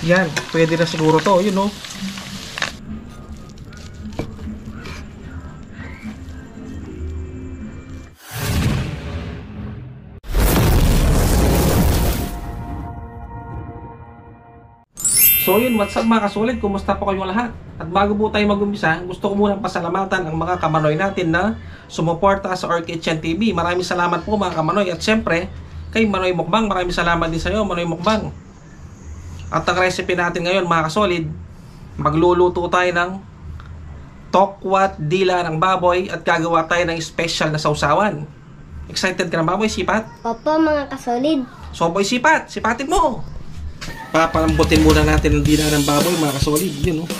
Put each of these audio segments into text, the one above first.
Yan, pwede na siguro to, yun oh. So yun, what's up mga kasolid? Kumusta po kayong lahat? At bago po tayo mag-umpisa, gusto ko munang pasalamatan ang mga kamanoy natin na sumuporta sa Our Kitchen TV. Maraming salamat po mga kamanoy. At syempre, kay Manoy Mukbang, maraming salamat din sa iyo, Manoy Mukbang. At ang recipe natin ngayon mga kasolid, magluluto tayo ng tokwat dila ng baboy at gagawa tayo ng special na sausawan. Excited ka na baboy, Sipat? Opo mga kasolid. So boy, Sipat, sipatin mo! Papalambutin muna natin ang dila ng baboy mga kasolid. Yun oh.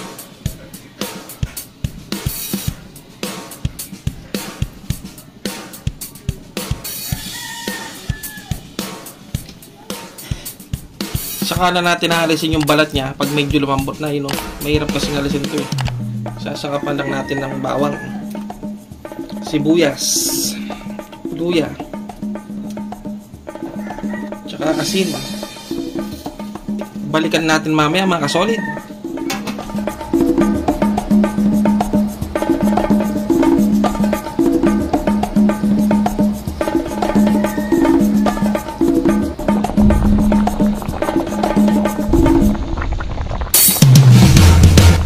Saka na natin aalisin yung balat niya pag medyo lumambot na, yun oh. Mahirap kasi alisin ito eh. Sasakapan lang natin ng bawang, sibuyas, luya, tsaka asin. Balikan natin mamaya mga kasolid.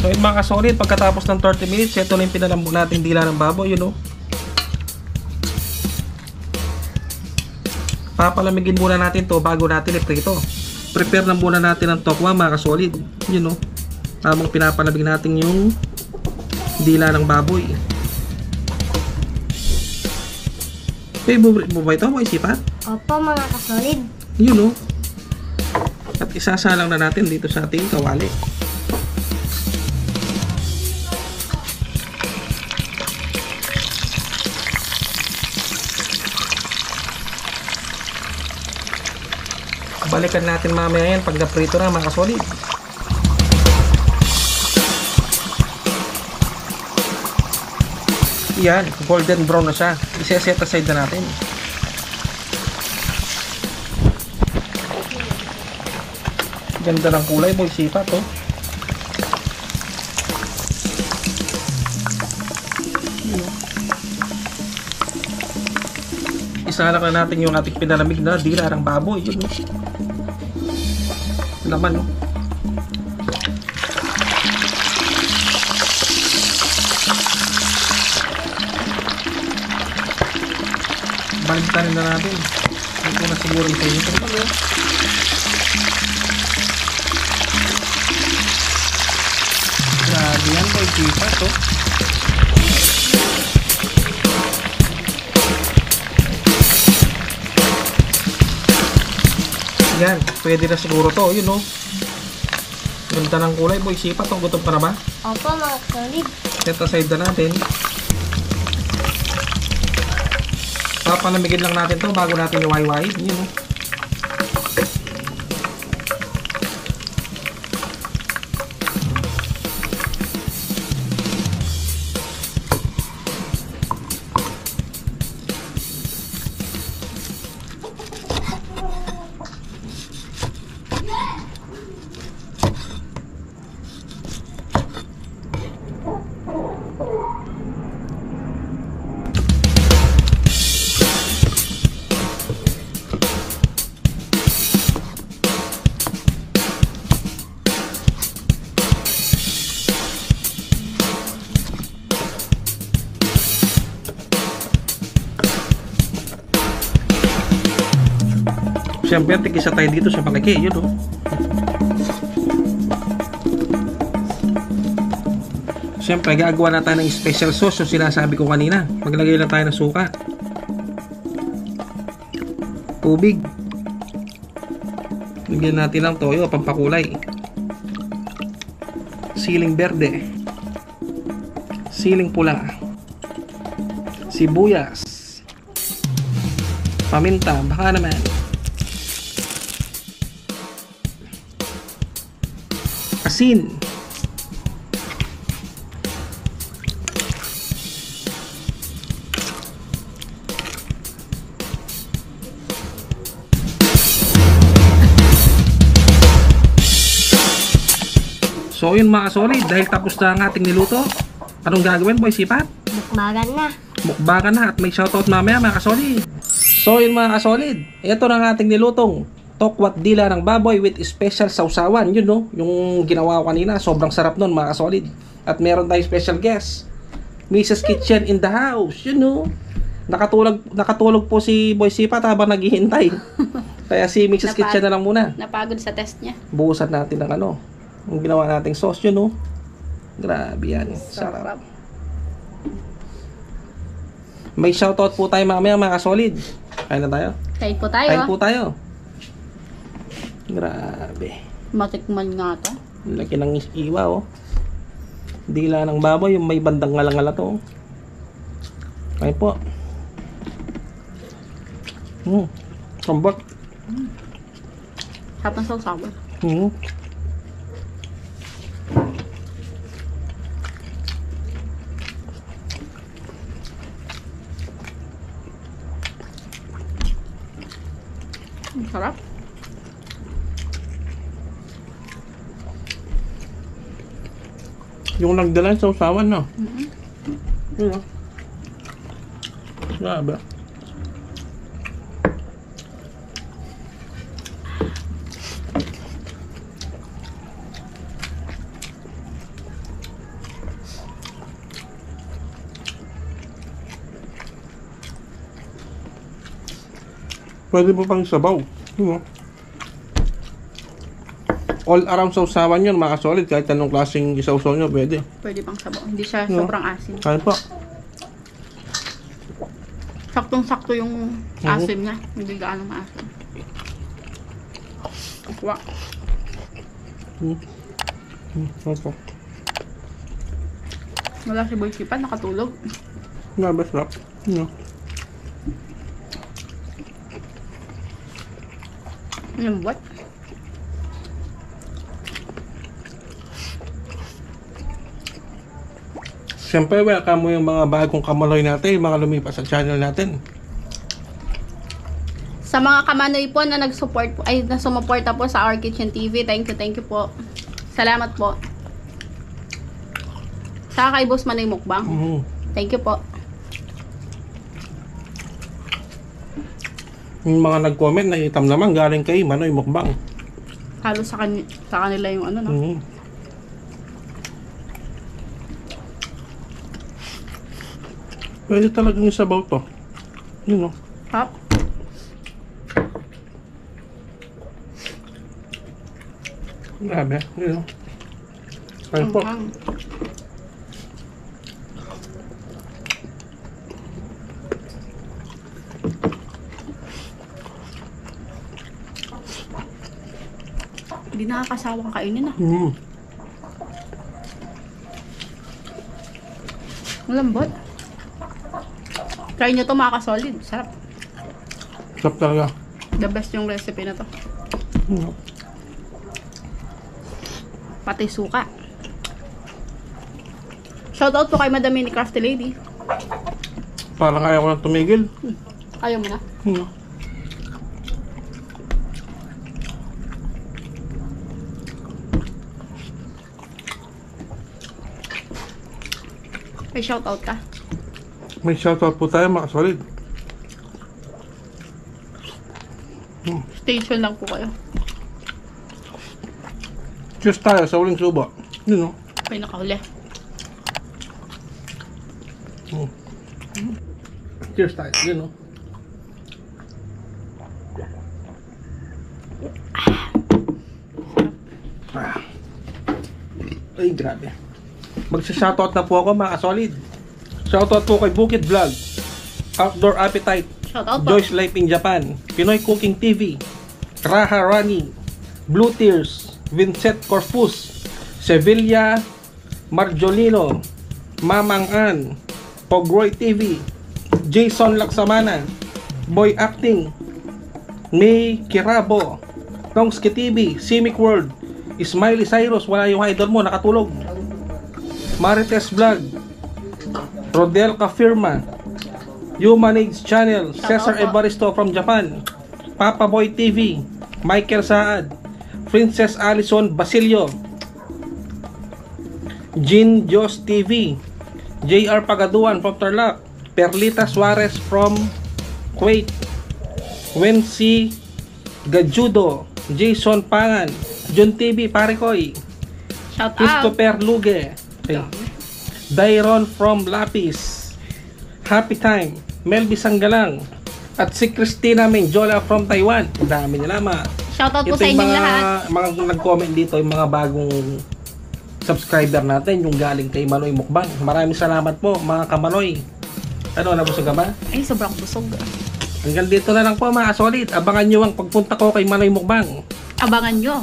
So yun mga kasolid, pagkatapos ng 30 minutes, ito na yung pinalambog natin dila ng baboy, yun o. Papalamigin muna natin to bago natin iprito. Prepare na muna natin ang tokwa mga kasolid. Yun o. Habang pinapalamig natin yung dila ng baboy. Favorite mo ba ito? May Sipat? Opo mga kasolid. Yun o. At isasalang na natin dito sa ating kawali. Balikan natin mamaya yan pag naprito na mga kasolid. Yan, golden brown na siya. Iseset aside na natin. Ganda ng kulay boy, Sipat oh. Isahalak na natin yung ating pinalamig na dila ng baboy. Yun oh. Laman no. Baligtarin na natin. Ito na siguro ito yung ito. Grabe yan boy, Sipat oh. Yan, pwede na siguro to, yun o. Ganda ng kulay boy, Sipat oh. Gutom pa na ba? Opo mga kasolid. Set aside na natin. Papalamigin lang natin to bago natin iwayway. Yun o. Siyempre, tigisa tayo dito sa palagi, yun o. Siyempre, gagawa na tayo ng special sauce, yung sinasabi ko kanina. Maglagay lang tayo ng suka, tubig, lagyan natin ng toyo, pampakulay, siling berde, siling pula, sibuyas, paminta, baka naman, asin, So yun mga kasolid, dahil tapos na ang ating niluto, anong gagawin boy Sipat? Mukbagan na. Mukbagan na at may shoutout mamaya mga kasolid. So yun mga kasolid, ito na ang ating nilutong tokwat dila ng baboy with special sausawan. Yun no, yung ginawa ko kanina, sobrang sarap nun mga kasolid. At meron tayong special guest, Mrs. Kitchen in the house. Yun no, nakatulog po si Boy Sipat habang naghihintay. Kaya si Mrs. Kitchen na lang muna. Napagod sa test niya. Buhusan natin ng ano, yung ginawa nating sauce. Yun no, grabe yan, sarap. May shoutout po tayo mamaya mga kasolid. Kain na tayo. Kain po tayo. Kain po tayo. Grabe. Matikman nga to. Laki ng iwa oh. Dila ng baboy, yung may bandang ngalang-ngala to. Kain po. Sambot. Sarap ng sausawan. Sarap. Yung nagdala sa usawan no. Yun oh. Grabe. Pwede mo pang sabaw. All around sausawan yun, mga kasolid. Kahit anong klaseng isawsaw nyo, pwede. Pwede pang sabaw. Hindi siya sobrang asim. Kain po. Saktong-sakto yung asim niya. Hindi gaano maasim. Wow. Opo. Wala si Boy Sipat, nakatulog. Grabe, sarap. Lambot. Siyempre, welcome mo yung mga bagong kamaloy natin, yung mga lumipas sa channel natin. Sa mga kamanoy po na nag-support po, ay nasumuporta po sa Our Kitchen TV, thank you po. Salamat po. Sa kay Boss Manoy Mukbang. Thank you po. Yung mga nag-comment na itam naman galing kay Manoy Mukbang. Halos sa kanila yung ano, no? Pwede talagang isabaw to. Yun o. Hap. Grabe. Yun o. Ayun po. Hindi nakakasawang kainin ah. Malambot. Try nyo to mga kasolid. Sarap. Sarap talaga. The best yung recipe na to. Pati suka. Shoutout po kay Madam Mini Crafty Lady. Parang ayaw ko lang tumigil. Ayaw mo na. May shoutout ka. May shoutout po tayo mga kasolid. Station lang po kayo. Cheers tayo sa uling subo. Yun o. May nakahuli. Cheers tayo. Yun o. Ay, grabe. Magsa-shoutout na po ako mga kasolid. Shoutout po kay Bukid Vlog, Outdoor Appetite, Shoutout po. Joyce Life in Japan, Pinoy Cooking TV, Raha Rani, Blue Tears, Vincent Corpus, Sevilla Marjolino, Mamang An, Pogroy TV, Jason Laksamana, Boy Acting, May Kirabo, Tongski TV, Simic World, Smiley Cyrus, wala yung idol mo, nakatulog, Marites Vlog, Rodel Kafirma, Human Age Channel, Cesar Evaristo from Japan, Papa Boy TV, Michael Saad, Princess Alison Basilio, Jean Jos TV, JR Pagaduan from Tarlac, Perlita Suarez from Kuwait, Wensi Gajudo, Jason Pangan, Jun TV Parikoy, Shout out. Christopher Luge, okay. Dairon from Lapis, Happy Time, Melby Sanggalang, at si Christina Mengjola from Taiwan. Dami nila Shout out po ito sa yung inyong lahat. mga nag-comment dito, yung mga bagong subscriber natin, yung galing kay Manoy Mukbang. Maraming salamat po mga kamanoy. Ano, nabusog ka ba? Ay, sobrang busog. Hanggang dito na lang po mga solid. Abangan nyo ang pagpunta ko kay Manoy Mukbang. Abangan nyo.